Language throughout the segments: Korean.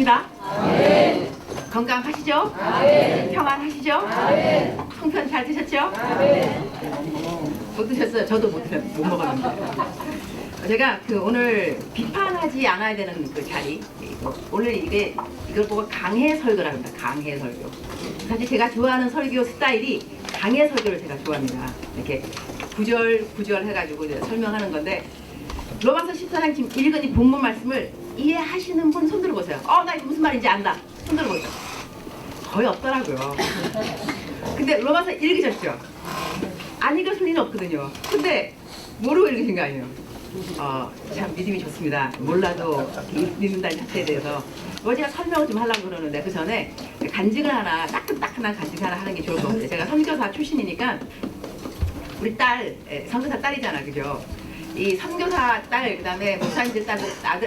있습니다. 아멘. 건강하시죠? 아멘. 평안하시죠? 아멘. 송편 잘 드셨죠? 아멘. 못 드셨어요? 저도 못 먹었는데. 제가 오늘 비판하지 않아야 되는 그 자리, 오늘 이걸 보고 강해 설교라고 합니다. 강해 설교. 사실 제가 좋아하는 설교 스타일이 강해 설교를 제가 좋아합니다. 이렇게 구절 해가지고 이제 설명하는 건데, 로마서 14장 지금 읽은 이 본문 말씀을 이해하시는 분 손 들어보세요. 나 이거 무슨 말인지 안다. 손 들어보세요. 거의 없더라고요. 근데 로마서 읽으셨죠? 안 읽으실 리는 없거든요. 근데 모르고 읽으신 거 아니에요? 참 믿음이 좋습니다. 몰라도 믿는다는 자체에 대해서 제가 설명을 좀 하려고 그러는데, 그 전에 간증을 하나, 따끈따끈한 간증 하나 하는 게 좋을 것 같아요. 제가 선교사 출신이니까 우리 딸, 선교사 딸이잖아, 그죠? 이 선교사 딸, 그 다음에 목사님들 딸,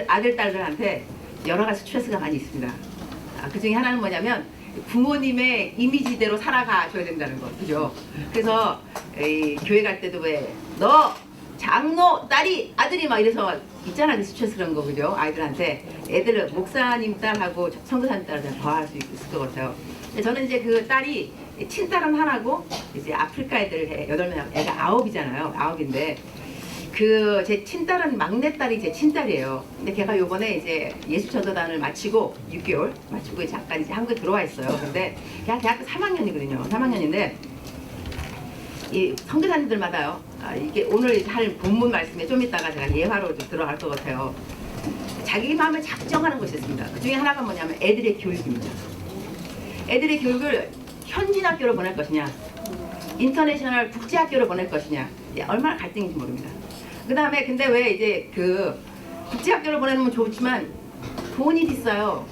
아들, 딸들한테 여러 가지 스트레스가 많이 있습니다. 그 중에 하나는 뭐냐면 부모님의 이미지대로 살아가줘야 된다는 거, 그죠? 그래서 교회 갈 때도 왜 너 장로 딸이 아들이 막 이래서 있잖아, 그 스트레스 그런 거, 그죠? 아이들한테 애들은 목사님 딸하고 선교사님 딸한테 더 할 수 있을 것 같아요. 저는 이제 그 딸이 친딸은 하나고 이제 아프리카 애들 8명, 애가 9이잖아요. 9인데 제 친딸은 막내딸이 제 친딸이에요. 근데 걔가 요번에 이제 예수전도단을 마치고 6개월 마치고 잠깐 이제 한국에 들어와 있어요. 근데 걔가 대학교 3학년이거든요. 3학년인데 이 선교사님들마다요. 이게 오늘 할 본문 말씀에 좀 이따가 제가 예화로 좀 들어갈 것 같아요. 자기 마음을 작정하는 것이 있습니다. 그 중에 하나가 뭐냐면 애들의 교육입니다. 애들의 교육을 현진학교로 보낼 것이냐, 인터내셔널 국제학교로 보낼 것이냐, 얼마나 갈등인지 모릅니다. 그 다음에 근데 왜 이제 국제학교로 보내면 좋지만 돈이 비싸요.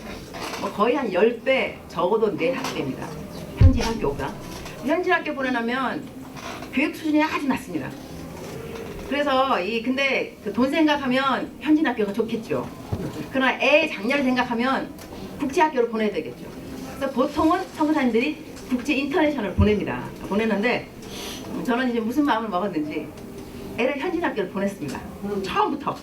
거의 한 10배, 적어도 4학배입니다. 현지 학교가. 현지 학교 보내려면 교육 수준이 아주 낮습니다. 그래서 근데 돈 생각하면 현지 학교가 좋겠죠. 그러나 애 장년을 생각하면 국제학교로 보내야 되겠죠. 그래서 보통은 선교사님들이 국제 인터내셔널을 보냅니다. 보내는데 저는 이제 무슨 마음을 먹었는지 애를 현진 학교를 보냈습니다. 처음부터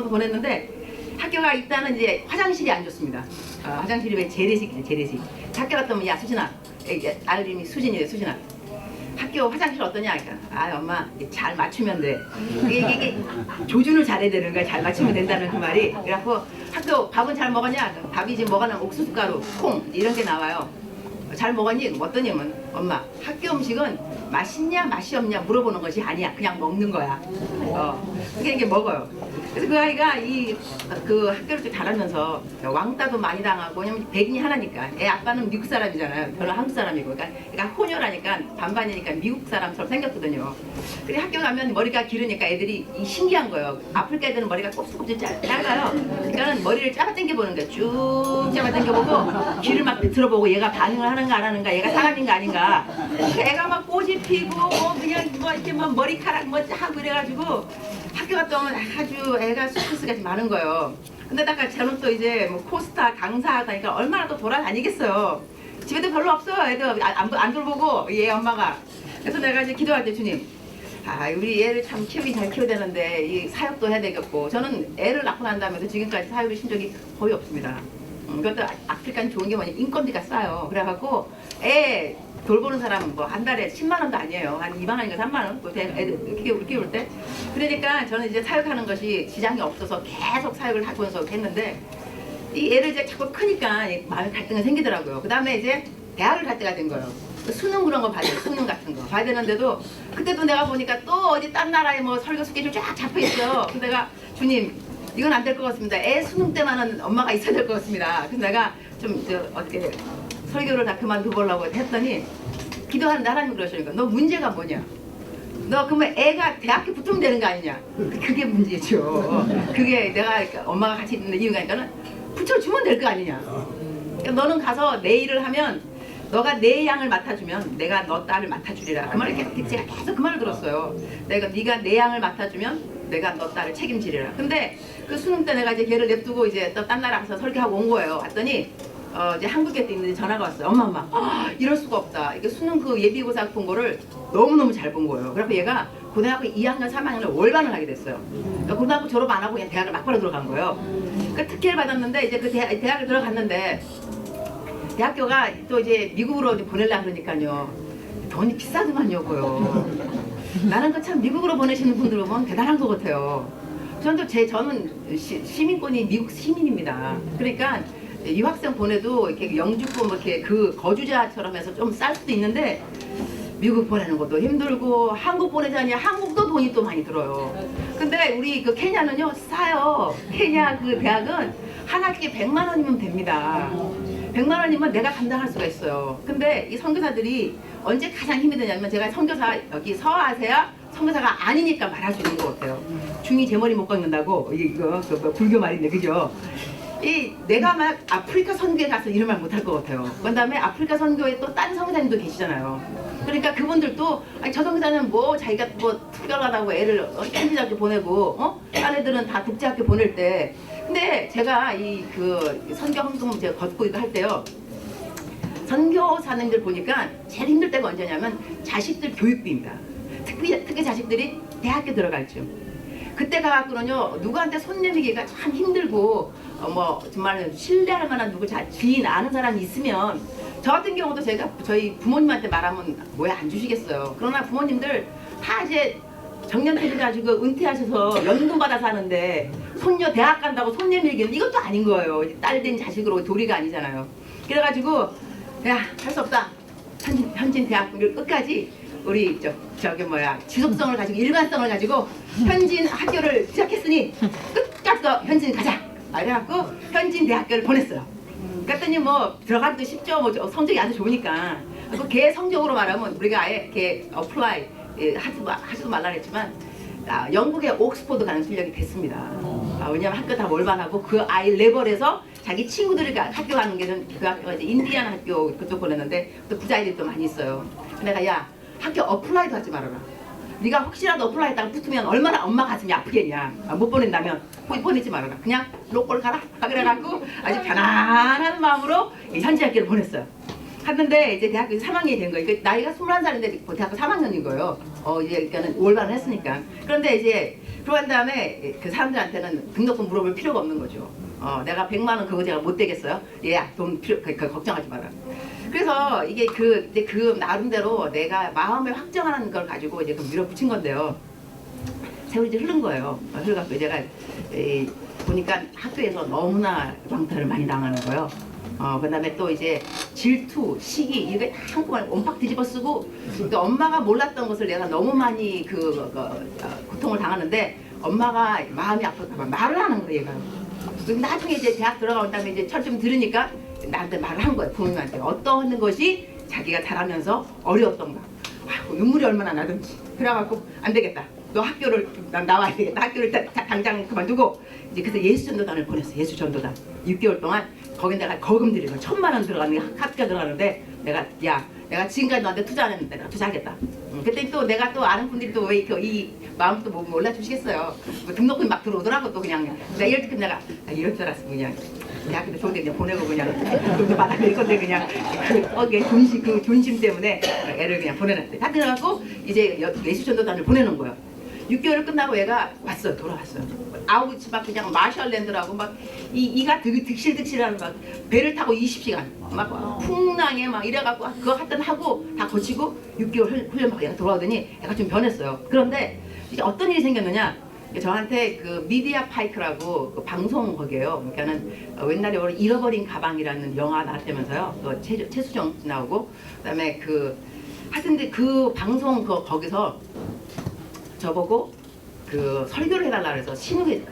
보냈는데 학교가 일단은 이제 화장실이 안 좋습니다. 화장실이 왜 재래식이지, 재래식. 학교 갔다 오면 야 수진아, 아들 이름이 수진이래. 수진아, 학교 화장실 어떠냐? 그러니까 엄마 잘 맞추면 돼. 이게 조준을 잘해야 되는 거야. 잘 맞추면 된다는 그 말이. 그래갖고 학교 밥은 잘 먹었냐? 밥이 지금 뭐가 나면 옥수수가루, 콩 이런 게 나와요. 잘 먹었니? 어떠냐면 엄마 학교 음식은 맛있냐 맛이 없냐 물어보는 것이 아니야. 그냥 먹는 거야. 그게 이게 먹어요. 그래서 그 아이가 그 학교를 좀 다니면서 왕따도 많이 당하고, 왜냐면 백인이 하나니까. 애 아빠는 미국 사람이잖아요. 저는 한국 사람이고. 그러니까 혼혈하니까 반반이니까 미국 사람처럼 생겼거든요. 근데 학교 가면 머리가 기르니까 애들이 신기한 거예요. 아프리카 애들은 머리가 곱슬곱슬 짧아요. 그러니까 머리를 잡아당겨 보는 거예요. 쭉 잡아당겨 보고 귀를 막 들어보고 얘가 반응을 하는가 안 하는가, 얘가 사람인가 아닌가. 애가 막 꼬지 피고 그냥 이렇게 머리카락 하고 이래가지고 학교 갔다 오면 아주 애가 스트레스가 좀 많은 거예요. 근데다가 저는 또 이제 코스타 강사하다니까 얼마나 또 돌아다니겠어요. 집에도 별로 없어요. 애들 안 돌보고 얘 엄마가. 그래서 내가 이제 기도할 때 주님, 우리 애를 참 키우기 잘 키워야 되는데 이 사역도 해야 되겠고. 저는 애를 낳고 난 다음에도 지금까지 사역을 신 적이 거의 없습니다. 그것도 아프리카는 좋은 게 뭐냐, 인건비가 싸요. 그래갖고 애 돌보는 사람은 한 달에 10만 원도 아니에요. 한 2만 원인가 3만 원? 애들 키울 때. 그러니까 저는 이제 사역하는 것이 지장이 없어서 계속 사역을 하면서 했는데, 이 애를 이제 자꾸 크니까 마음의 갈등이 생기더라고요. 그 다음에 이제 대학을 갈 때가 된 거예요. 수능 그런 거 봐야 돼요. 수능 같은 거 봐야 되는데도, 그때도 내가 보니까 또 어디 딴 나라에 설교 스케줄 쫙 잡혀 있어. 그래서 내가 주님, 이건 안 될 것 같습니다. 애 수능 때만은 엄마가 있어야 될 것 같습니다. 그래서 내가 좀 어떻게 설교를 다 그만두보려고 했더니, 기도하는데 하나님 그러시니까 너 문제가 뭐냐? 너 그러면 애가 대학교 붙으면 되는 거 아니냐? 그게 문제죠. 그게 내가 엄마가 같이 있는 이유가 있다는, 붙여주면 될 거 아니냐? 그러니까 너는 가서 내 일을 하면 너가 내 양을 맡아주면 내가 너 딸을 맡아주리라. 그 말을 제가 계속 그 말을 들었어요. 네가 내 양을 맡아주면 내가 너 딸을 책임지리라. 근데 그 수능 때 내가 이제 걔를 냅두고 이제 또 딴 나라 가서 설교하고 온 거예요. 왔더니 이제 한국에 있는데 전화가 왔어요. 엄마, 이럴 수가 없다. 이게 수능 그 예비고사 본 거를 너무너무 잘 본 거예요. 그래서 얘가 고등학교 2학년, 3학년을 월반을 하게 됐어요. 그러니까 고등학교 졸업 안 하고 그냥 대학을 막바로 들어간 거예요. 그 특혜를 받았는데 이제 그 대학을 들어갔는데 대학교가 또 이제 미국으로 이제 보내려고 그러니까요. 돈이 비싸더만요. 나는 그 참 미국으로 보내시는 분들 보면 대단한 것 같아요. 저는 시민권이 미국 시민입니다. 그러니까 유학생 보내도 이렇게 영주권 뭐 이렇게 그 거주자처럼 해서 좀 쌀 수도 있는데 미국 보내는 것도 힘들고 한국 보내자니 한국도 돈이 또 많이 들어요. 근데 우리 그 케냐는요 싸요. 케냐 그 대학은 한 학기에 100만 원이면 됩니다. 100만 원이면 내가 감당할 수가 있어요. 근데 이 선교사들이 언제 가장 힘이 드냐면 제가 선교사 여기 서아세요? 선교사가 아니니까 말할 수 있는 것 같아요. 중이 제 머리 못 깎는다고 이거 그 불교 말인데 그죠? 내가 막 아프리카 선교에 가서 이런 말 못할 것 같아요. 그다음에 아프리카 선교에 또 다른 선교사님도 계시잖아요. 그러니까 그분들도 아니 저 선교사는 뭐 자기가 뭐 특별하다고 애를 현지학교 보내고 다른 애들은 다 국제학교 보낼 때 근데 제가 이 그 선교 헌금 제가 걷고 이거 할 때요. 선교사님들 보니까 제일 힘들 때가 언제냐면 자식들 교육비입니다. 특히 자식들이 대학교 들어갈 쯤. 그때 가갖고는요 누구한테 손 내미기가 참 힘들고 뭐 정말 신뢰할 만한 누구 지인 아는 사람이 있으면 저 같은 경우도 제가 저희 부모님한테 말하면 왜 안 주시겠어요. 그러나 부모님들 다 이제 정년퇴직 가지고 은퇴하셔서 연금 받아서 하는데 손녀 대학 간다고 손 내밀기는 이것도 아닌 거예요. 딸 된 자식으로 도리가 아니잖아요. 그래가지고 야 할 수 없다. 현진 대학교를 끝까지 우리 저기 뭐야 지속성을 가지고 일관성을 가지고 현진 학교를 시작했으니 끝까지 현진 가자. 그래갖고 현진 대학교를 보냈어요. 그랬더니 뭐 들어가기도 쉽죠. 뭐 성적이 아주 좋으니까. 걔 성적으로 말하면 우리가 아예 걔 어플라이 하지도 말라 그랬지만 영국의 옥스퍼드 가는 실력이 됐습니다. 왜냐면 학교 다 몰반하고 그 아이 레벨에서 자기 친구들이 학교 가는 게는 그 학교가 이제 인디안 학교 그쪽 보냈는데 또 부자애들이 또 많이 있어요. 내가 야 학교 어플라이도 하지 말아라. 네가 혹시라도 어플라이 했다가 붙으면 얼마나 엄마 가슴이 아프겠냐. 못 보낸다면 보내지 말아라. 그냥 로컬 가라. 그래갖고 아주 편안한 마음으로 현지 학교를 보냈어요. 갔는데 이제 대학교 3학년이 된 거예요. 나이가 21살인데 대학교 3학년인 거예요. 이제 그러니까는 올바를 했으니까. 그런데 이제 그러고 난 다음에 그 사람들한테는 등록금 물어볼 필요가 없는 거죠. 내가 100만 원 그거 제가 못 되겠어요? 얘야 돈 필요 걱정하지 마라. 그래서 이게 그 나름대로 내가 마음을 확정하는 걸 가지고 이제 그 밀어붙인 건데요. 세월이 이제 흐른 거예요. 흘러갖고 제가 보니까 학교에서 너무나 왕따를 많이 당하는 거예요. 그다음에 또 이제 질투, 시기 이게 한꺼번에 온팍 뒤집어 쓰고 그러니까 엄마가 몰랐던 것을 내가 너무 많이 고통을 당하는데 엄마가 마음이 아플까봐 말을 하는 거예요, 얘가. 나중에 이제 대학 들어간 다음에 이제 철좀 들으니까 나한테 말을 한 거예요, 부모님한테. 어떤 것이 자기가 자라면서 어려웠던가. 눈물이 얼마나 나든지. 그래갖고 안 되겠다. 너 학교를 나와야 되겠다. 학교를 당장 그만두고 이제 그래서 예수전도단을 보냈어. 예수전도단 6개월 동안 거기 내가 거금 들이고 1,000만 원 들어가는 학교 들어가는데 내가 지금까지 너한테 투자 안 했는데 내가 투자하겠다. 그때 또 내가 또 아는 분들이 또 왜 이 마음 또 몰라주시겠어요. 뭐 등록금이 막 들어오더라고 또 그냥. 내가 이럴 때 내가 이럴 줄 알았어 그냥. 대학교도 좋은데 그냥 보내고 그냥 돈도 받아낼 건데 그냥 그 존심 때문에 애를 그냥 보내놨대. 다 들어가고 이제 예수전도단을 보내는 거예요. 6개월 끝나고 얘가 왔어요. 돌아왔어요. 아우치 막 그냥 마셜랜드라고 막 이가 득실득실하는 막 배를 타고 20시간 막 풍랑에 막 이래갖고 그거 하여튼 하고 다 거치고 6개월 훈련받고 얘가 돌아오더니 얘가 좀 변했어요. 그런데 이제 어떤 일이 생겼느냐? 저한테 그 미디어 파이크라고 그 방송 거기에요. 그러니까는 옛날에 원래 잃어버린 가방이라는 영화 나왔다면서요. 그 최수정 나오고 그다음에 하여튼 그 방송 거기서 저보고 그 설교를 해달라 그래서 신우회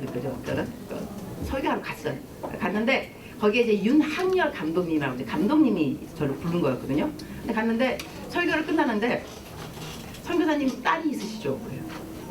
설교하러 갔어요. 갔는데 거기에 이제 윤학열 감독님이라고 이제 감독님이 저를 부른 거였거든요. 근데 갔는데 설교를 끝나는데 선교사님 딸이 있으시죠?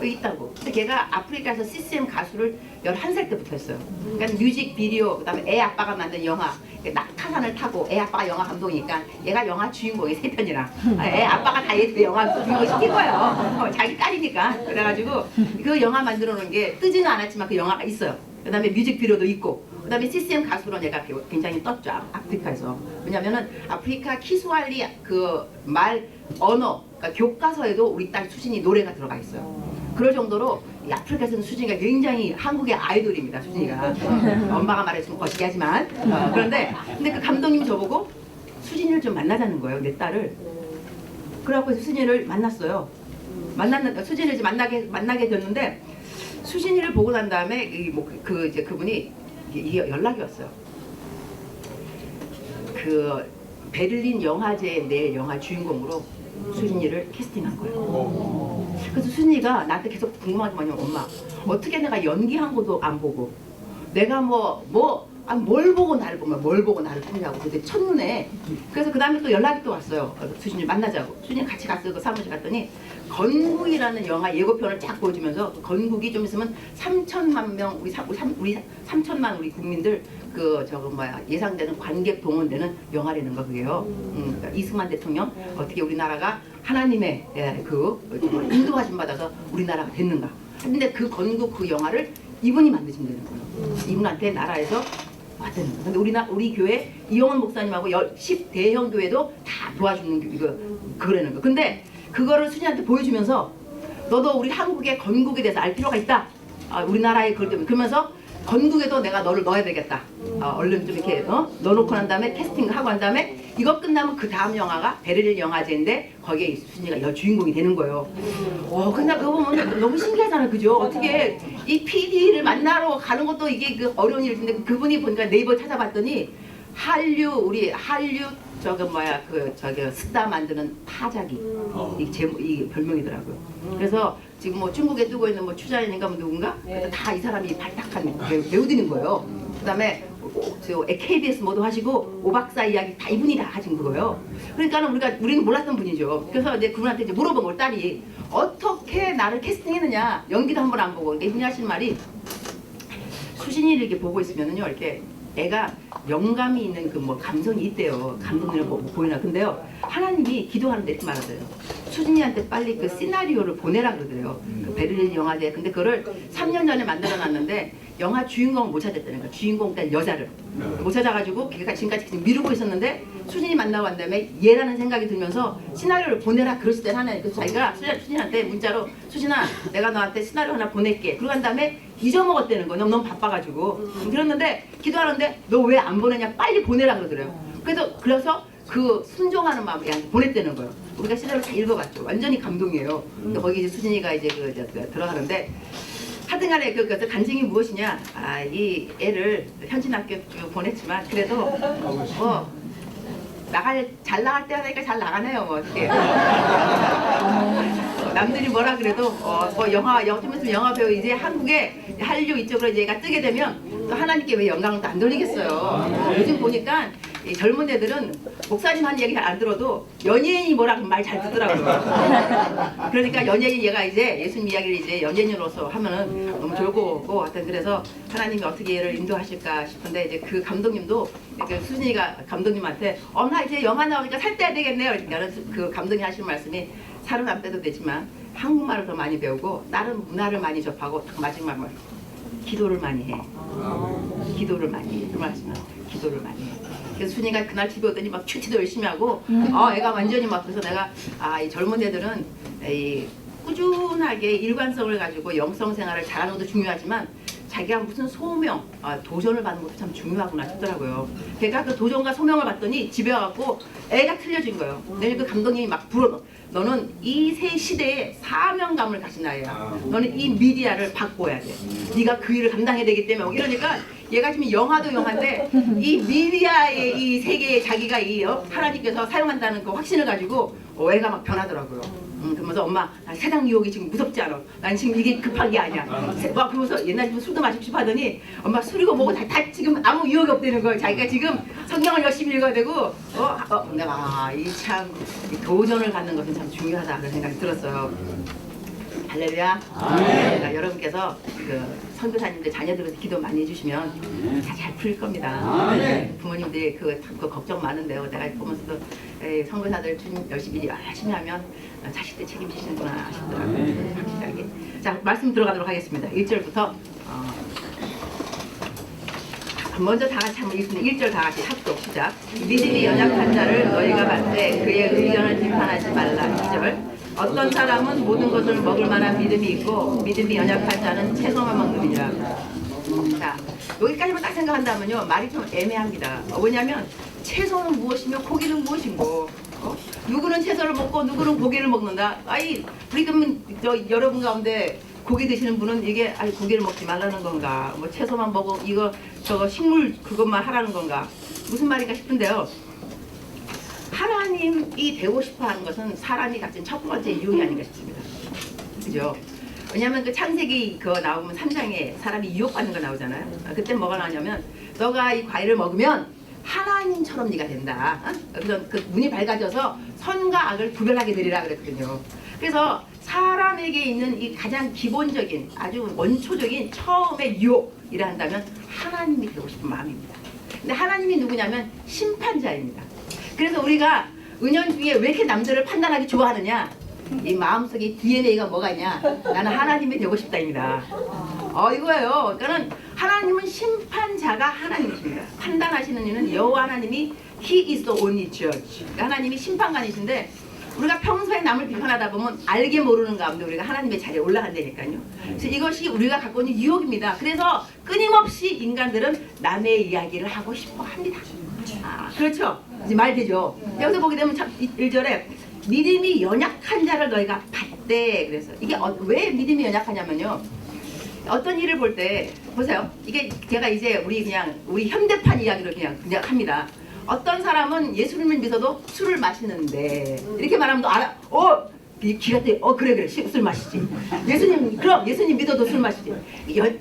있다고. 근데 걔가 아프리카에서 CCM 가수를 11살 때부터 했어요. 그러니까 뮤직 비디오, 그다음에 애 아빠가 만든 영화, 낙하산을 타고 애 아빠가 영화 감독이니까 얘가 영화 주인공이 세 편이라 애 아빠가 다 얘 영화 주인공 시킨 거예요. 자기 딸이니까. 그래가지고 그 영화 만들어 놓은 게 뜨지는 않았지만 그 영화가 있어요. 그다음에 뮤직 비디오도 있고 그다음에 CCM 가수로 내가 굉장히 떴죠. 아프리카에서. 왜냐면은 아프리카 키스왈리 그 말 언어 그러니까 교과서에도 우리 딸 수진이 노래가 들어가 있어요. 그럴 정도로 이 아프리카에서는 수진이가 굉장히 한국의 아이돌입니다. 수진이가 엄마가 말했으면 거시기 하지만 그런데 근데 그 감독님이 저보고 수진이를 좀 만나자는 거예요. 내 딸을. 그래갖고 수진이를 만났어요. 수진이를 이제 만나게 됐는데 수진이를 보고 난 다음에 이제 그분이 이게 연락이 왔어요. 그 베를린 영화제의 내 영화 주인공으로 수진이를 캐스팅한 거예요. 그래서 수진이가 나한테 계속 궁금한 게 뭐냐면 엄마 어떻게 내가 연기한 것도 안 보고 내가 뭘 보고 나를 보면 뭘 보고 나를 보냐고 그때 첫눈에 그래서 그 다음에 또 연락이 또 왔어요. 수진이 만나자고. 수진이 같이 갔어요. 그 사무실 갔더니 건국이라는 영화 예고편을 쫙 보여주면서 건국이 좀 있으면 3천만 명 우리 3천만 우리 국민들 그 예상되는 관객 동원되는 영화라는 거 그게요. 그러니까 이승만 대통령 어떻게 우리나라가 하나님의 인도하심 받아서 우리나라가 됐는가. 근데 그 건국 그 영화를 이분이 만드시면 되는 거예요. 이분한테 나라에서 왔다는 거예요. 근데 우리 교회 이용원 목사님하고 10대형 교회도 다 도와주는 그러는 거. 근데 그거를 수진한테 보여주면서 너도 우리 한국의 건국에 대해서 알 필요가 있다. 우리나라의 그걸 때문에 그러면서 건국에도 내가 너를 넣어야 되겠다. 얼른 좀 이렇게 넣어놓고 난 다음에 캐스팅을 하고 난 다음에 이거 끝나면 그 다음 영화가 베를린 영화제인데 거기에 수진이가 여주인공이 되는 거예요. 근데 그거 보면 너무 신기하잖아요. 그죠? 어떻게 이 PD를 만나러 가는 것도 이게 그 어려운 일인데 그분이 보니까 네이버 찾아봤더니 한류 스타 만드는 타자기 이 별명이더라고요. 그래서 지금 뭐 중국에 뜨고 있는 뭐 추자연인가 뭐 누군가 다 이 사람이 발탁한 배우들인 거예요. 그다음에 KBS 모두 하시고 오박사 이야기 다 이분이 다 하신 거예요. 그러니까 우리는 몰랐던 분이죠. 그래서 이제 그분한테 이제 물어본 걸 딸이 어떻게 나를 캐스팅했느냐 연기도 한 번 안 보고 이분이 하신 말이 수진이를 이렇게 보고 있으면은요 이렇게 애가 영감이 있는 그 감성이 있대요. 감독님을 보이나. 근데요 하나님이 기도하는데 이렇게 말하더래요. 수진이한테 빨리 그 시나리오를 보내라 그러더래요. 그 베를린 영화제. 근데 그거를 3년 전에 만들어 놨는데 영화 주인공을 못 찾았다는 거야. 주인공 때 여자를 못 찾아가지고 걔가 지금까지 미루고 있었는데 수진이 만나고 난 다음에 얘라는 생각이 들면서 시나리오를 보내라 그랬을 때 하나님 그래서 자기가 수진한테 문자로 수진아 내가 너한테 시나리오 하나 보낼게. 그러고 난 다음에 잊어먹었다는 거야. 너무 바빠가지고. 그랬는데 기도하는데 너 왜 안 보내냐 빨리 보내라 그러더래요. 그래서 그 순종하는 마음에 보냈다는 거예요. 우리가 시나리오를 다 읽어봤죠. 완전히 감동이에요. 거기 이제 수진이가 이제 들어가는데 하여튼간에 그 간증이 무엇이냐? 이 애를 현진학교 보냈지만 그래도 잘 나갈 때 하니까 잘 나가네요. 어떻게 남들이 뭐라 그래도 좀 있으면 영화 배우 이제 한국의 한류 이쪽으로 이제 얘가 뜨게 되면 또 하나님께 왜 영광을 또 안 돌리겠어요. 요즘 보니까 이 젊은 애들은 목사님 하는 얘기 잘 안 들어도 연예인이 뭐라고 말 잘 듣더라고요. 그러니까 연예인 얘가 이제 예수님 이야기를 이제 연예인으로서 하면은 너무 좋을 거고 하여튼 그래서 하나님이 어떻게 얘를 인도하실까 싶은데 이제 그 감독님도 수진이가 감독님한테 나 이제 영화 나오니까 살 떼야 되겠네요. 그러니까 그 감독님 하시는 말씀이 살은 안 빼도 되지만 한국말을 더 많이 배우고 다른 문화를 많이 접하고 마지막 말 기도를 많이 해. 기도를 많이 해. 그 말씀은 기도를 많이 해. 그래서 순이가 그날 집에 오더니 막 큐티도 열심히 하고 애가 완전히 그래서 내가 이 젊은 애들은 꾸준하게 일관성을 가지고 영성 생활을 잘하는 것도 중요하지만 자기가 무슨 소명, 도전을 받는 것도 참 중요하구나 싶더라고요. 걔가 그 도전과 소명을 받더니 집에 와갖고 애가 틀려진 거예요. 내일 그 감독님이 막 너는 이 새 시대에 사명감을 가진 아이야. 너는 이 미디어를 바꿔야 돼. 네가 그 일을 감당해야 되기 때문에 이러니까 얘가 지금 영화도 영화인데 이 미디어의 이 세계에 자기가 하나님께서 사용한다는 그 확신을 가지고 애가 막 변하더라고요. 그러면서 엄마 나 세상 유혹이 지금 무섭지 않아. 난 지금 이게 급한 게 아니야. 그러면서 옛날에 술도 마시고 싶어 하더니 엄마 술이고 뭐고 다 지금 아무 유혹이 없다는 거예요. 자기가 지금 성경을 열심히 읽어야 되고 내가 이 참 도전을 갖는 것은 참 중요하다 그런 생각이 들었어요. 할렐루야. 그러니까 여러분께서 그 선교사님들 자녀들한테 기도 많이 해주시면 다 잘 풀릴 겁니다. 부모님들이 그 걱정 많은데요. 내가 보면서도 선교사들 열심히 하면 자식들 책임지시는구나 싶더라고요. 확실하게. 자 말씀 들어가도록 하겠습니다. 1절부터 먼저 다 같이 한번 읽습니다. 1절 다 같이 합독 시작. 믿음이 연약한 자를 너희가 볼 때 그의 의견을 비판하지 말라. 2절. 어떤 사람은 모든 것을 먹을 만한 믿음이 있고 믿음이 연약한 자는 채소만 먹느니라. 자, 여기까지만 딱 생각한다면요 말이 좀 애매합니다. 왜냐하면 채소는 무엇이며 고기는 무엇이고 누구는 채소를 먹고 누구는 고기를 먹는다. 아이 우리 그러면 여러분 가운데 고기 드시는 분은 이게 아니 고기를 먹지 말라는 건가? 뭐 채소만 먹어 이거 저거 식물 그것만 하라는 건가? 무슨 말인가 싶은데요. 하나님이 되고 싶어하는 것은 사람이 가진 첫 번째 유혹이 아닌가 싶습니다. 그죠? 왜냐하면 그 창세기 그거 나오면 3장에 사람이 유혹받는 거 나오잖아요. 그때 뭐가 나오냐면 너가 이 과일을 먹으면 하나님처럼 네가 된다. 그래서 그 눈이 밝아져서 선과 악을 구별하게 되리라 그랬거든요. 그래서 사람에게 있는 이 가장 기본적인 아주 원초적인 처음의 유혹이라 한다면 하나님이 되고 싶은 마음입니다. 근데 하나님이 누구냐면 심판자입니다. 그래서 우리가 은연중에 왜 이렇게 남들을 판단하기 좋아하느냐? 이 마음속에 DNA가 뭐가 있냐? 나는 하나님이 되고 싶다입니다. 이거예요. 그러니까는 하나님은 심판자가 하나님이십니다. 판단하시는 이는 여호와 하나님이 He is the only judge. 그러니까 하나님이 심판관이신데 우리가 평소에 남을 비판하다 보면 알게 모르는 가운데 우리가 하나님의 자리에 올라간다니까요. 그래서 이것이 우리가 갖고 있는 유혹입니다. 그래서 끊임없이 인간들은 남의 이야기를 하고 싶어 합니다. 그렇죠? 이제 말 되죠? 여기서 보게 되면 참 1절에 믿음이 연약한 자를 너희가 봤대. 그래서 이게 왜 믿음이 연약하냐면요. 어떤 일을 볼 때 보세요. 이게 제가 이제 우리 현대판 이야기를 그냥 합니다. 어떤 사람은 예수님을 믿어도 술을 마시는데 이렇게 말하면 또 알아. 기가 때 그래 술 마시지. 예수님 믿어도 술 마시지.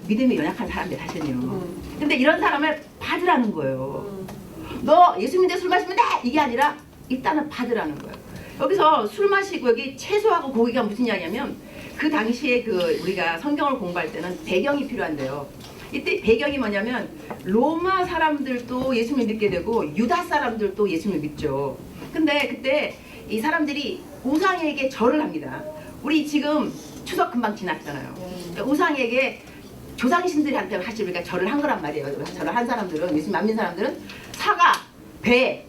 믿음이 연약한 사람들 사실은요. 근데 이런 사람을 받으라는 거예요. 너 예수 믿는데 술 마시면 돼! 이게 아니라 일단은 받으라는 거예요. 여기서 술 마시고 여기 채소하고 고기가 무슨 이야기냐면 그 당시에 우리가 성경을 공부할 때는 배경이 필요한데요. 이때 배경이 뭐냐면 로마 사람들도 예수님을 믿게 되고 유다 사람들도 예수님을 믿죠. 근데 그때 이 사람들이 우상에게 절을 합니다. 우리 지금 추석 금방 지났잖아요. 그러니까 우상에게 조상신들한테 사실 우리가 절을 한 거란 말이에요. 절을 한 사람들은 예수님 안 믿는 사람들은 사과, 배,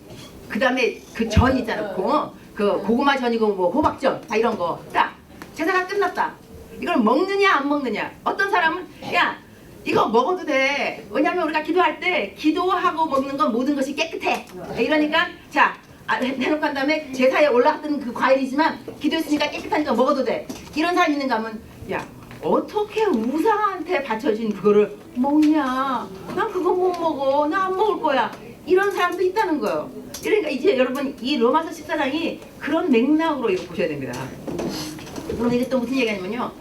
그 다음에 그 전 있잖아요. 고구마 전이고 뭐 호박전 다 이런 거. 딱 제사가 끝났다. 이걸 먹느냐 안 먹느냐. 어떤 사람은 야 이거 먹어도 돼. 왜냐하면 우리가 기도할 때 기도하고 먹는 건 모든 것이 깨끗해. 이러니까 자 해놓고 한 다음에 제사에 올라갔던 그 과일이지만 기도했으니까 깨끗하니까 먹어도 돼. 이런 사람 있는가 하면 야 어떻게 우상한테 바쳐진 그거를 먹냐. 난 그거 못 먹어. 나 안 먹을 거야. 이런 사람도 있다는 거예요. 그러니까 이제 여러분 이 로마서 14장이 그런 맥락으로 이거 보셔야 됩니다. 그럼 이게 또 무슨 얘기냐면요.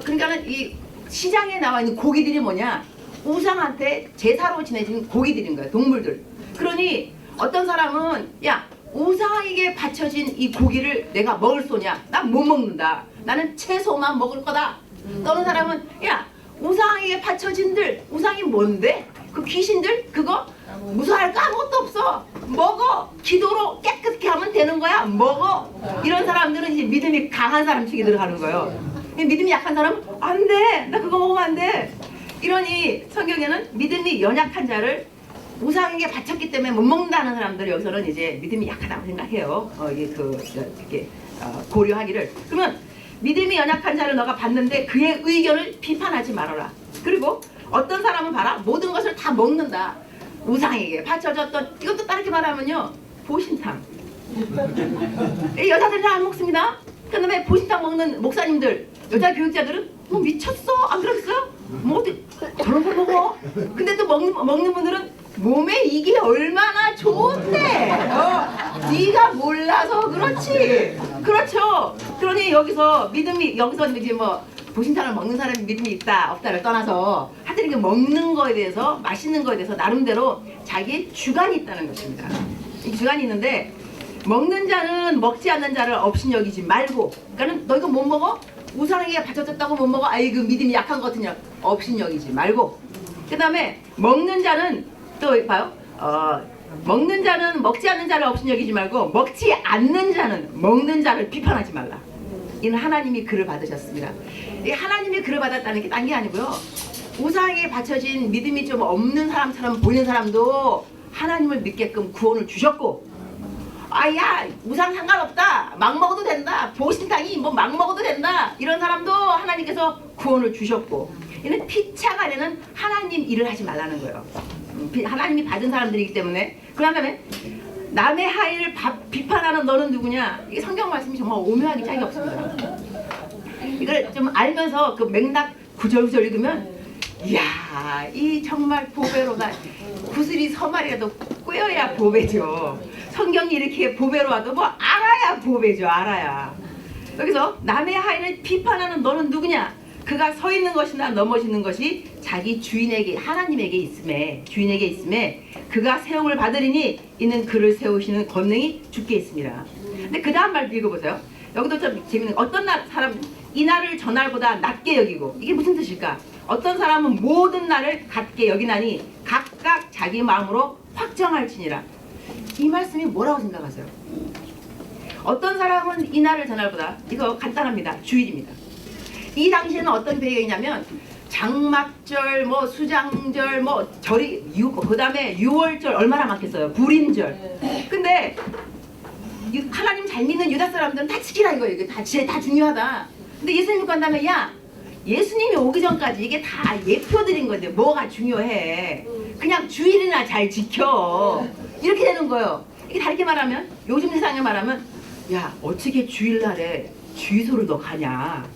그러니까는 이 시장에 나와 있는 고기들이 뭐냐? 우상한테 제사로 지내진 고기들인 거예요. 동물들. 그러니 어떤 사람은 야 우상에게 바쳐진 이 고기를 내가 먹을 소냐? 난 못 먹는다. 나는 채소만 먹을 거다. 또 어느 사람은 야 우상에게 바쳐진들 우상이 뭔데? 그 귀신들 그거 무서워할 거 아무것도 없어. 먹어. 기도로 깨끗게 하면 되는 거야. 먹어. 이런 사람들은 이제 믿음이 강한 사람 측에 들어가는 거예요. 믿음이 약한 사람은 안 돼. 나 그거 먹으면 안 돼. 이러니 성경에는 믿음이 연약한 자를 우상에게 바쳤기 때문에 못 먹는다는 사람들 여기서는 이제 믿음이 약하다고 생각해요. 이게 고려하기를. 그러면 믿음이 연약한 자를 너가 봤는데 그의 의견을 비판하지 말아라. 그리고 어떤 사람은 봐라 모든 것을 다 먹는다. 우상에게 바쳐졌던 이것도 다르게 말하면요 보신탕. 여자들은 안 먹습니다. 그다음에 보신탕 먹는 목사님들 여자 교육자들은 뭐 미쳤어 안 그러겠어요? 뭐 어디 저런 걸 먹어? 근데 또 먹는 분들은 몸에 이게 얼마나 좋은데 네가 몰라서 그렇지. 그렇죠. 그러니 여기서 믿음이 여기서 이제 뭐 보신탕을 먹는 사람이 믿음이 있다 없다를 떠나서 하여튼 이게 먹는 거에 대해서 맛있는 거에 대해서 나름대로 자기의 주관이 있다는 것입니다. 이 주관이 있는데 먹는 자는 먹지 않는 자를 업신여기지 말고 그러니까는 너 이거 못 먹어? 우상에게 바쳐졌다고 못 먹어? 아이 그 믿음이 약한 것 같으냐? 업신여기지 말고 그 다음에 먹는 자는 또 봐요. 먹는 자는 먹지 않는 자를 업신여기지 말고 먹지 않는 자는 먹는 자를 비판하지 말라. 이는 하나님이 글을 받으셨습니다. 이 하나님이 글을 받았다는 게 딴 게 아니고요. 우상에 받쳐진 믿음이 좀 없는 사람처럼 보이는 사람도 하나님을 믿게끔 구원을 주셨고, 아야 우상 상관없다, 막 먹어도 된다, 보신탕이 뭐 막 먹어도 된다, 이런 사람도 하나님께서 구원을 주셨고, 이는 피차가려는 하나님 일을 하지 말라는 거예요. 하나님이 받은 사람들이기 때문에. 그 다음에 남의 하인을 비판하는 너는 누구냐? 이게 성경 말씀이 정말 오묘하기 짝이 없습니다. 이걸 좀 알면서 그 맥락 구절구절 읽으면, 이야, 이 정말 보배로다. 구슬이 서말이라도 꿰어야 보배죠. 성경이 이렇게 보배로 와도 뭐 알아야 보배죠. 알아야. 여기서 남의 하인을 비판하는 너는 누구냐? 그가 서 있는 것이나 넘어지는 것이 자기 주인에게, 하나님에게 있음에, 주인에게 있음에 그가 세움을 받으리니 이는 그를 세우시는 권능이 주께 있습니다. 근데 그 다음 말 읽어보세요. 여기도 좀 재밌는, 어떤 사람 이 날을 저 날보다 낮게 여기고, 이게 무슨 뜻일까? 어떤 사람은 모든 날을 같게 여기나니 각각 자기 마음으로 확정할지니라. 이 말씀이 뭐라고 생각하세요? 어떤 사람은 이 날을 저 날보다, 이거 간단합니다. 주일입니다. 이 당시에는 어떤 배경이냐면 장막절, 뭐 수장절, 뭐 절이, 그 다음에 6월절 얼마나 많겠어요. 불임절. 근데 하나님 잘 믿는 유다 사람들은 다 지키라 이거예요. 이게 다 중요하다. 근데 예수님 믿고 한 다음에, 야, 예수님이 오기 전까지 이게 다 예표드린 건데 뭐가 중요해? 그냥 주일이나 잘 지켜. 이렇게 되는 거예요. 이게 다르게 말하면, 요즘 세상에 말하면, 야, 어떻게 주일날에 주유소를 너 가냐?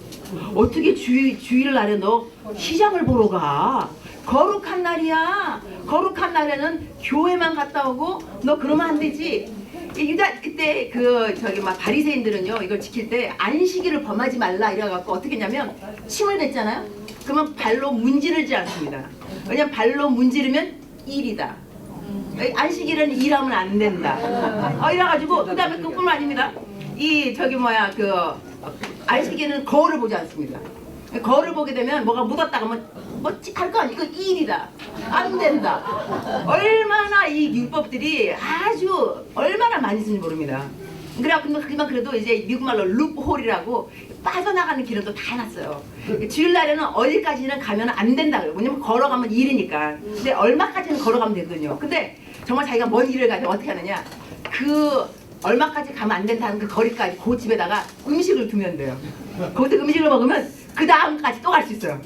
어떻게 주일날에 너 시장을 보러 가? 거룩한 날이야. 거룩한 날에는 교회만 갔다 오고 너 그러면 안 되지. 유다 그때 막 바리새인들은요, 이걸 지킬 때 안식일을 범하지 말라 이래갖고 어떻게 했냐면 침을 뱉잖아요. 그러면 발로 문지르지 않습니다. 왜냐면 발로 문지르면 일이다. 안식일은 일하면 안 된다. 이래가지고 그 다음에 그뿐만 아닙니다. 안식일은 거울을 보지 않습니다. 거울을 보게 되면 뭐가 묻었다 그러면 할 거 아니야. 이거 일이다. 안 된다. 얼마나 이 율법들이 아주 얼마나 많이 쓰는지 모릅니다. 그래도 이제 미국말로 룹홀이라고 빠져나가는 길은 또 다 해놨어요. 주일날에는 어디까지는 가면 안 된다 그래요. 왜냐면 걸어가면 일이니까. 근데 얼마까지는 걸어가면 되거든요. 근데 정말 자기가 먼 길을 가면 어떻게 하느냐, 그 얼마까지 가면 안 된다는 그 거리까지 그 집에다가 음식을 두면 돼요. 거기서 음식을 먹으면 그 다음까지 또 갈 수 있어요.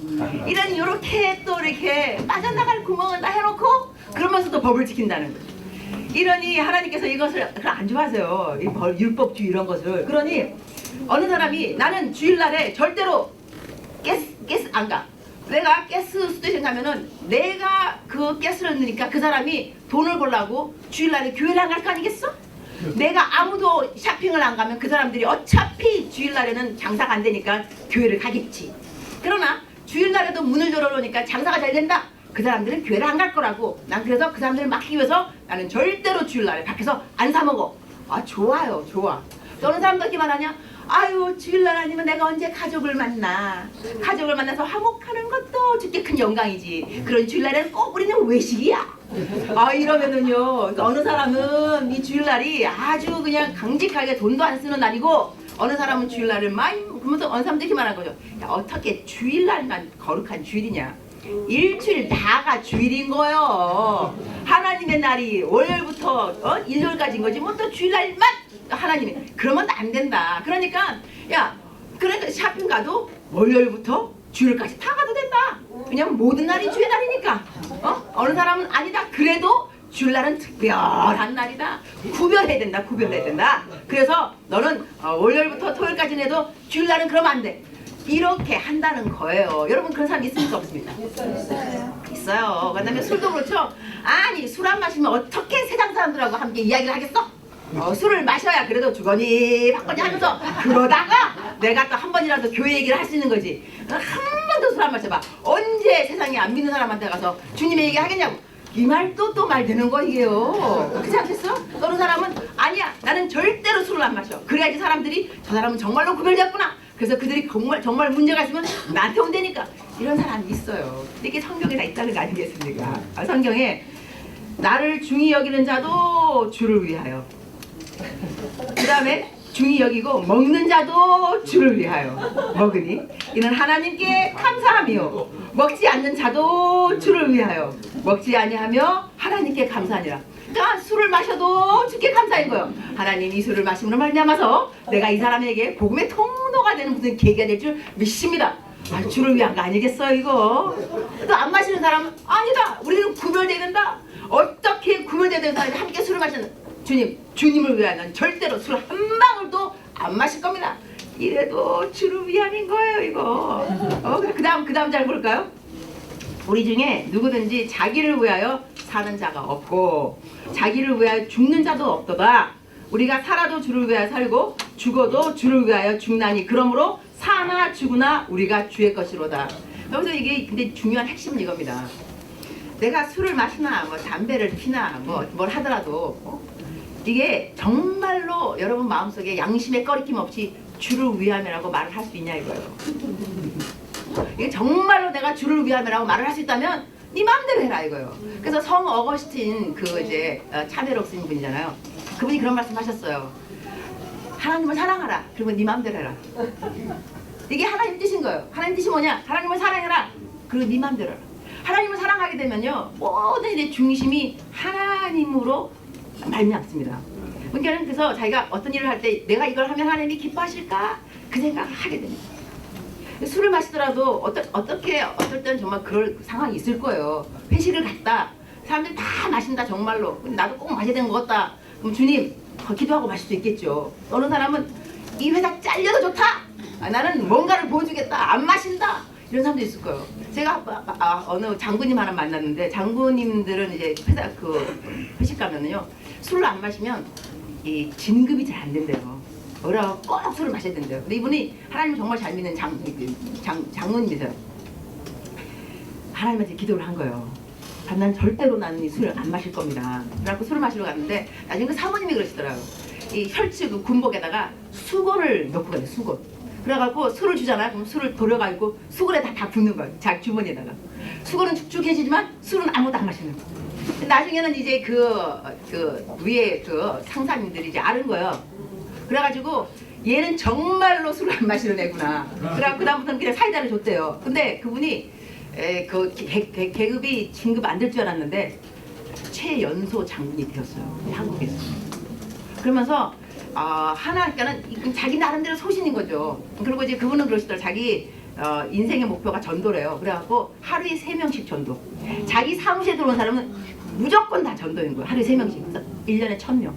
이런 요렇게 또 이렇게 빠져나갈 구멍을 다 해놓고 그러면서도 법을 지킨다는 거죠. 이러니 하나님께서 이것을 안 좋아하세요. 이 율법주의 이런 것을. 그러니 어느 사람이 나는 주일날에 절대로 가스 안 가. 내가 가스 스테이션 가면은 내가 그 가스를 넣으니까 그 사람이 돈을 벌라고 주일날에 교회를 안 갈 거 아니겠어? 내가 아무도 쇼핑을 안 가면 그 사람들이 어차피 주일날에는 장사가 안 되니까 교회를 가겠지. 그러나 주일날에도 문을 열어놓으니까 장사가 잘 된다. 그 사람들은 교회를 안 갈 거라고. 난 그래서 그 사람들을 막기 위해서 나는 절대로 주일날에 밖에서 안 사 먹어. 좋아요, 좋아. 어느 사람도 이렇게 말하냐? 아유, 주일날 아니면 내가 언제 가족을 만나. 가족을 만나서 화목하는 것도 주께 큰 영광이지. 그런 주일날에는 꼭 우리는 외식이야. 이러면은요, 어느 사람은 이 주일날이 아주 그냥 강직하게 돈도 안 쓰는 날이고, 어느 사람은 주일날을 많이, 그러면서 어느 사람도 이렇게 말하는 거죠. 야, 어떻게 주일날만 거룩한 주일이냐? 일주일 다가 주일인 거요. 하나님의 날이 월요일부터 일요일까지인 거지. 뭐 또 주일날만 하나님이. 그러면 안 된다. 그러니까 쇼핑 가도 월요일부터 주일까지 다 가도 된다. 왜냐면 모든 날이 주의 날이니까. 어느 사람은 아니다. 그래도 주일날은 특별한 날이다. 구별해야 된다. 그래서 너는 월요일부터 토요일까지는 해도 주일날은 그러면 안 돼. 이렇게 한다는 거예요. 여러분 그런 사람 있습니까 없습니까? 있어요. 그다음에 술도 그렇죠. 아니 술 안 마시면 어떻게 세상 사람들하고 함께 이야기를 하겠어? 술을 마셔야 그래도 주거니 받거니 하면서 그러다가 내가 또 한 번이라도 교회 얘기를 할 수 있는 거지. 한 번도 술 안 마셔봐. 언제 세상에 안 믿는 사람한테 가서 주님의 얘기 하겠냐고. 이 말도 또 말 되는 거예요. 그렇지 않겠어? 어느 사람은 아니야 나는 절대로 술을 안 마셔. 그래야지 사람들이 저 사람은 정말로 구별됐구나. 그래서 그들이 정말 문제가 있으면 나한테 온다니까. 이런 사람이 있어요. 이게 성경에 다 있다는 거 아니겠습니까? 성경에 나를 중히 여기는 자도 주를 위하여. 그 다음에 중히 여기고 먹는 자도 주를 위하여 먹으니 이는 하나님께 감사함이요 먹지 않는 자도 주를 위하여 먹지 아니하며 하나님께 감사하니라. 그러니까 술을 마셔도 주께 감사인 거예요. 하나님 이 술을 마심으로 말미암아서 내가 이 사람에게 복음의 통로가 되는 무슨 계기가 될 줄 믿습니다. 아, 주를 위한 거 아니겠어요 이거? 또 안 마시는 사람은 아니다. 우리는 구별돼야 된다. 어떻게 구별돼야 되는 사람이 함께 술을 마시는 주님을 위하여는 절대로 술 한 방울도 안 마실 겁니다. 이래도 주를 위함인 거예요 이거. 그 다음 잘 볼까요? 우리 중에 누구든지 자기를 위하여 사는 자가 없고 자기를 위하여 죽는 자도 없도다. 우리가 살아도 주를 위하여 살고 죽어도 주를 위하여 죽나니 그러므로 사나 죽으나 우리가 주의 것이로다. 여기서 이게 근데 중요한 핵심은 이겁니다. 내가 술을 마시나 뭐 담배를 피나 뭐 뭘 하더라도 이게 정말로 여러분 마음속에 양심의 꺼리낌 없이 주를 위함이라고 말을 할 수 있냐 이거예요. 이게 정말로 내가 주를 위함이라고 말을 할 수 있다면 네 마음대로 해라 이거예요. 그래서 성 어거스틴 그 이제 차베록 스님 분이잖아요. 그분이 그런 말씀하셨어요. 하나님을 사랑하라. 그리고 네 마음대로 해라. 이게 하나님 뜻인 거예요. 하나님 뜻이 뭐냐? 하나님을 사랑해라. 그리고 네 마음대로 해라. 하나님을 사랑하게 되면요 모든 일의 중심이 하나님으로 말미암습니다. 그러니까 그래서 자기가 어떤 일을 할 때 내가 이걸 하면 하나님이 기뻐하실까 그 생각을 하게 됩니다. 술을 마시더라도 어떨 때는 정말 그럴 상황이 있을 거예요. 회식을 갔다 사람들이 다 마신다 정말로 나도 꼭 마셔야 되는 것 같다. 그럼 주님 기도하고 마실 수 있겠죠. 어느 사람은 이 회사 잘려도 좋다. 나는 뭔가를 보여주겠다. 안 마신다. 이런 사람도 있을 거예요. 제가 어느 장군님 하나 만났는데 장군님들은 이제 회사 회식 가면은요 술을 안 마시면 이 진급이 잘 안 된대요. 뭐라고 꼭 술을 마셔야 된대요. 근데 이분이 하나님 정말 잘 믿는 장군님이세요. 하나님한테 기도를 한 거예요. 난 절대로 나는 이 술을 안 마실 겁니다. 그래갖고 술을 마시러 갔는데 나중에 그 사모님이 그러시더라고요. 이 혈치 그 군복에다가 수건을 넣고 가요. 수건. 그래갖고 술을 주잖아요. 그럼 술을 돌려가지고 수건에 다 붓는 거예요. 자기 주머니에다가. 수건은 축축해지지만 술은 아무도 안 마시는 거예요. 나중에는 이제 그 위에 그 상사님들이 이제 아는 거예요. 그래가지고 얘는 정말로 술을 안 마시는 애구나. 그래갖고 그다음부터는 그냥 사이다를 줬대요. 근데 그분이 그 계급이 진급 안 될 줄 알았는데 최연소 장군이 되었어요. 한국에서. 그러면서 그러니까는 자기 나름대로 소신인 거죠. 그리고 이제 그분은 그러시더라고요. 자기 인생의 목표가 전도래요. 그래갖고 하루에 3명씩 전도. 자기 사무실에 들어온 사람은 무조건 다 전도인 거예요. 하루에 3명씩. 그래서 1년에 1000명.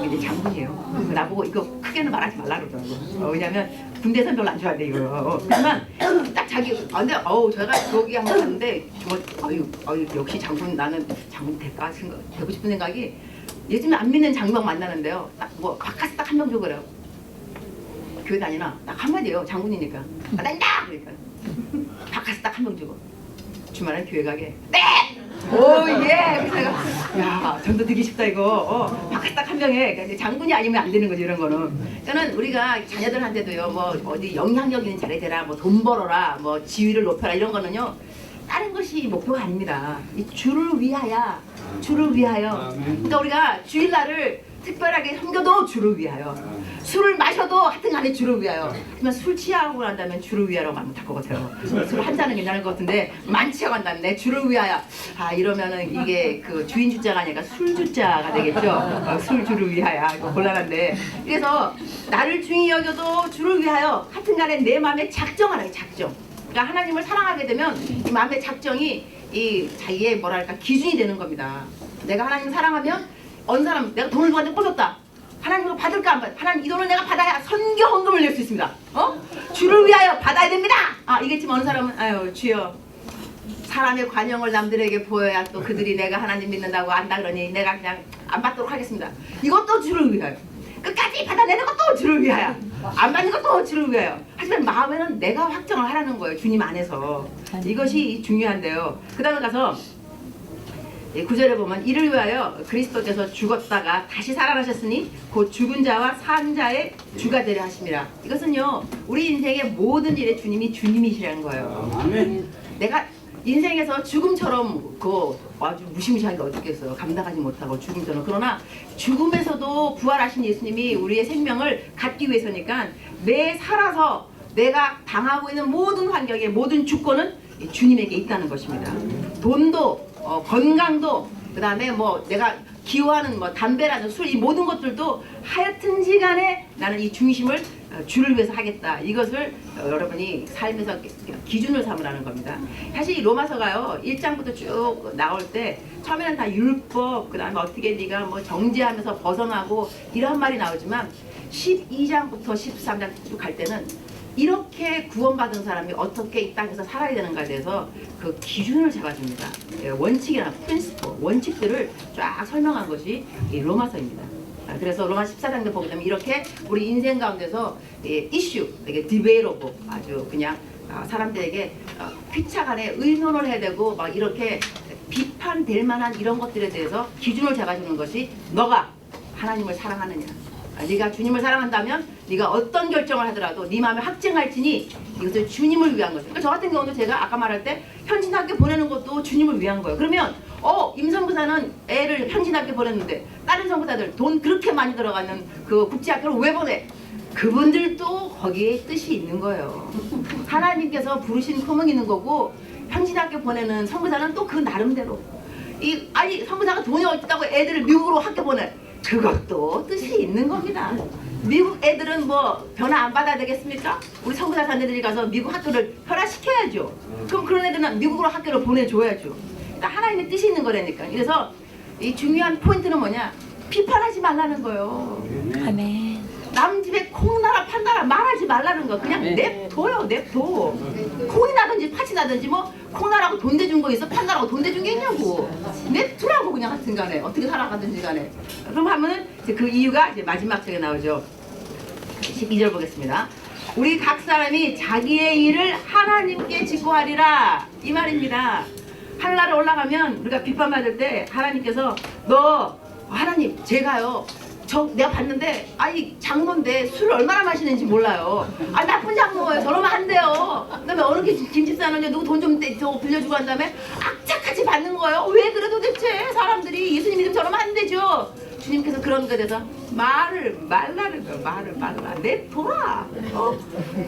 이게 장군이에요. 그래서 나보고 이거 크게는 말하지 말라 그러더라고요. 왜냐면 군대에서는 별로 안 좋아한대 이거. 하지만 딱 자기 근데 제가 거기 한번 갔는데 역시 장군 나는 장군 될까 되고 싶은 생각이 요즘에 안 믿는 장병 만나는데요. 딱 바카스 딱 한 명 주고 그래요. 교회 다니나 딱 한마디예요. 장군이니까. 다닌다! 그러니까. 바카스 딱 한 명 주고. 주말에 교회 가게. 네! 오, 예! 그래서 내가, 야, 전도 되기 쉽다, 이거. 바카스 딱 한 명에. 그러니까 장군이 아니면 안 되는 거지, 이런 거는. 그러니까 우리가 자녀들한테도요, 어디 영향력 있는 자리에 되라, 돈 벌어라, 지위를 높여라, 이런 거는요, 다른 것이 목표가 아닙니다. 이 주를 위하여. 그러니까 우리가 주일날을 특별하게 섬겨도 주를 위하여. 술을 마셔도 하여튼 간에 주를 위하여. 하지만 술 취하고 난다면 주를 위하여라고 하면 될 것 같아요. 술 한 잔은 괜찮을 것 같은데 많이 취하고 내 주를 위하여. 이러면은 이게 그 주인 주자가 아니라 술 주자가 되겠죠. 술 주를 위하여. 이거 곤란한데. 그래서 나를 중히 여겨도 주를 위하여 하여튼 간에 내 마음에 작정하라. 작정. 그러니까 하나님을 사랑하게 되면 이 마음의 작정이 이 자기의 기준이 되는 겁니다. 내가 하나님을 사랑하면 어느 사람 내가 돈을 누구한테 꽂았다. 하나님 이거 받을까 안 받아? 하나님 이 돈을 내가 받아야 선교 헌금을 낼 수 있습니다. 주를 위하여 받아야 됩니다. 이겠지만 어느 사람은 아유 주여 사람의 관용을 남들에게 보여야 또 그들이 내가 하나님 믿는다고 안다 그러니 내가 그냥 안 받도록 하겠습니다. 이것도 주를 위하여. 끝까지 받아내는 것도 주를 위하여. 안 받는 것도 주를 위하여. 하지만 마음에는 내가 확정을 하라는 거예요. 주님 안에서. 이것이 중요한데요. 그 다음에 가서 9절에 보면 이를 위하여 그리스도께서 죽었다가 다시 살아나셨으니 곧 죽은 자와 산 자의 주가 되려 하심이라. 이것은요 우리 인생의 모든 일에 주님이 주님이시라는 거예요. 내가 인생에서 죽음처럼 그 아주 무시무시한 게 어디 있겠어요. 감당하지 못하고 죽음처럼. 그러나 죽음에서도 부활하신 예수님이 우리의 생명을 갖기 위해서니까 매 살아서 내가 당하고 있는 모든 환경의 모든 주권은 주님에게 있다는 것입니다. 돈도 건강도 그다음에 뭐 내가 기호하는 뭐 담배라든 술 이 모든 것들도 하여튼지 간에 나는 이 중심을 주를 위해서 하겠다. 이것을 여러분이 삶에서 기준을 삼으라는 겁니다. 사실 이 로마서가요 1장부터 쭉 나올 때 처음에는 다 율법 그다음에 어떻게 네가 뭐 정죄하면서 벗어나고 이런 말이 나오지만 12장부터 13장 쭉 갈 때는 이렇게 구원받은 사람이 어떻게 이 땅에서 살아야 되는가에 대해서 그 기준을 잡아줍니다. 원칙이나 프린시퍼, 원칙들을 쫙 설명한 것이 이 로마서입니다. 그래서 로마 14장도 보게 되면 이렇게 우리 인생 가운데서 이슈, 되게 디베이러블, 아주 그냥 사람들에게 휘차 간에 의논을 해야 되고 막 이렇게 비판될 만한 이런 것들에 대해서 기준을 잡아주는 것이 너가 하나님을 사랑하느냐. 네가 주님을 사랑한다면 네가 어떤 결정을 하더라도 네 마음에 확증할지니 이것을 주님을 위한 것이에요. 그러니까 저 같은 경우도 제가 아까 말할 때 현신학교 보내는 것도 주님을 위한 거예요. 그러면 임선부사는 애를 현신학교 보냈는데 다른 선부사들 돈 그렇게 많이 들어가는 그 국제학교를 왜 보내? 그분들도 거기에 뜻이 있는 거예요. 하나님께서 부르신 소명이 있는 거고 현신학교 보내는 선부사는 또 그 나름대로 아니 선부사가 돈이 없다고 애들을 미국으로 학교 보내. 그것도 뜻이 있는 겁니다. 미국 애들은 뭐 변화 안 받아야 되겠습니까? 우리 선구자 자녀들이 가서 미국 학교를 변화시켜야죠. 그럼 그런 애들은 미국으로 학교를 보내줘야죠. 그러니까 하나님의 뜻이 있는 거라니까. 그래서 이 중요한 포인트는 뭐냐? 비판하지 말라는 거예요. 아멘. 남 집에 콩나라 판나라 말하지 말라는 거. 그냥 냅둬요. 냅둬. 콩이 나든지 팥이 나든지 뭐 콩나라고 돈 대준 거 있어? 판나라고 돈 대준 게 있냐고. 냅두라고 그냥 하여튼 간에 어떻게 살아가든지 간에. 그럼 하면은 그 이유가 이제 마지막 장에 나오죠. 12절 보겠습니다. 우리 각 사람이 자기의 일을 하나님께 직고하리라 이 말입니다. 하늘나라 올라가면 우리가 비판받을 때 하나님께서 너 하나님 제가요 내가 봤는데 아이 장로인데 술을 얼마나 마시는지 몰라요. 아 나쁜 장로예요. 저러면 안 돼요. 그다음에 어느 김집 사는데 누구 돈 좀 빌려주고 한 다음에 악착같이 받는 거예요. 왜 그래 도대체 사람들이 예수님 믿으면 저러면 안 되죠. 주님께서 그런 것에 대해서 말을 말라는 거예요. 말을 말라. 냅둬라.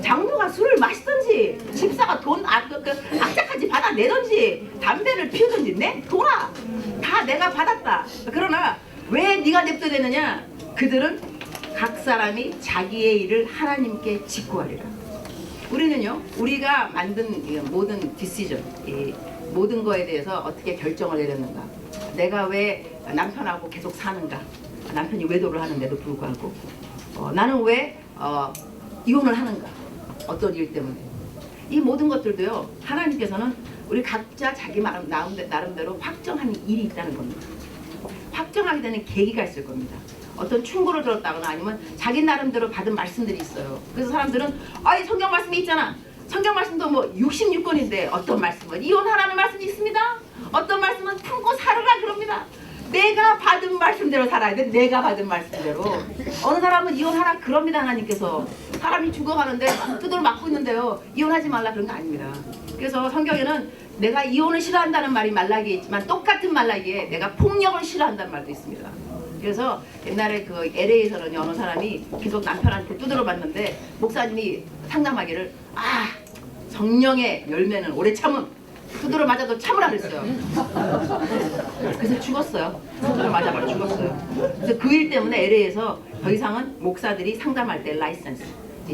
장로가 술을 마시든지 집사가 돈 악착같이 받아내든지 담배를 피우든지 냅둬라. 다 내가 받았다. 그러나 왜 네가 냅둬야 되느냐? 그들은 각 사람이 자기의 일을 하나님께 직고하리라. 우리는요, 우리가 만든 모든 디시전, 이 모든 거에 대해서 어떻게 결정을 내렸는가? 내가 왜 남편하고 계속 사는가? 남편이 외도를 하는데도 불구하고 나는 왜 이혼을 하는가? 어떤 일 때문에? 이 모든 것들도요, 하나님께서는 우리 각자 자기 나름대로 확정한 일이 있다는 겁니다. 확정하게 되는 계기가 있을 겁니다. 어떤 충고를 들었다거나 아니면 자기 나름대로 받은 말씀들이 있어요. 그래서 사람들은 아이 성경 말씀이 있잖아. 성경 말씀도 뭐 66권인데 어떤 말씀은 이혼하라는 말씀이 있습니다. 어떤 말씀은 품고 살아라 그럽니다. 내가 받은 말씀대로 살아야 돼. 내가 받은 말씀대로. 어느 사람은 이혼하라 그럽니다. 하나님께서. 사람이 죽어가는데 두드러 맞고 있는데요. 이혼하지 말라 그런 거 아닙니다. 그래서 성경에는 내가 이혼을 싫어한다는 말이 말라기에 있지만 똑같은 말라기에 내가 폭력을 싫어한다는 말도 있습니다. 그래서 옛날에 그 LA에서는 어느 사람이 계속 남편한테 두드러 맞는데 목사님이 상담하기를 성령의 열매는 오래 참음. 두드러 맞아도 참으라 그랬어요. 그래서 죽었어요. 두드러 맞아봐 죽었어요. 그래서 그 일 때문에 LA에서 더 이상은 목사들이 상담할 때 라이센스,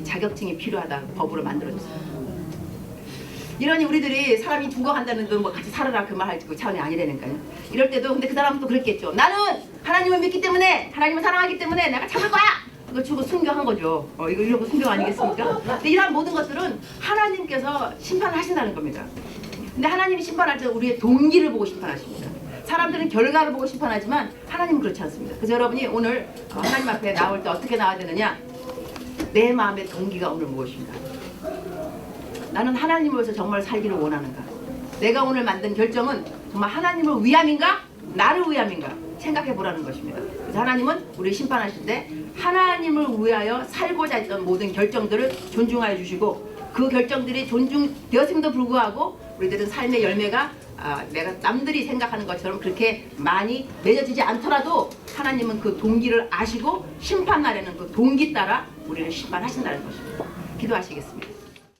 자격증이 필요하다 법으로 만들어졌어요. 이러니 우리들이 사람이 죽어간다는 둥 뭐 같이 살아라 그 말 할 그 차원이 아니라니까요. 이럴 때도 근데 그 사람은 또 그랬겠죠. 나는 하나님을 믿기 때문에 하나님을 사랑하기 때문에 내가 참을 거야. 그걸 주고 순교한 거죠. 이거 이런 거 순교 아니겠습니까? 근데 이러한 모든 것들은 하나님께서 심판을 하신다는 겁니다. 근데 하나님이 심판할 때 우리의 동기를 보고 심판하십니다. 사람들은 결과를 보고 심판하지만 하나님은 그렇지 않습니다. 그래서 여러분이 오늘 하나님 앞에 나올 때 어떻게 나와야 되느냐? 내 마음의 동기가 오늘 무엇인가? 나는 하나님을 위해서 정말 살기를 원하는가? 내가 오늘 만든 결정은 정말 하나님을 위함인가? 나를 위함인가? 생각해 보라는 것입니다. 그래서 하나님은 우리를 심판하실 때 하나님을 위하여 살고자 했던 모든 결정들을 존중하여 주시고 그 결정들이 존중되었음에도 불구하고 우리들은 삶의 열매가 내가 남들이 생각하는 것처럼 그렇게 많이 맺어지지 않더라도 하나님은 그 동기를 아시고 심판날에는 그 동기 따라 우리를 심판하신다는 것입니다. 기도하시겠습니다.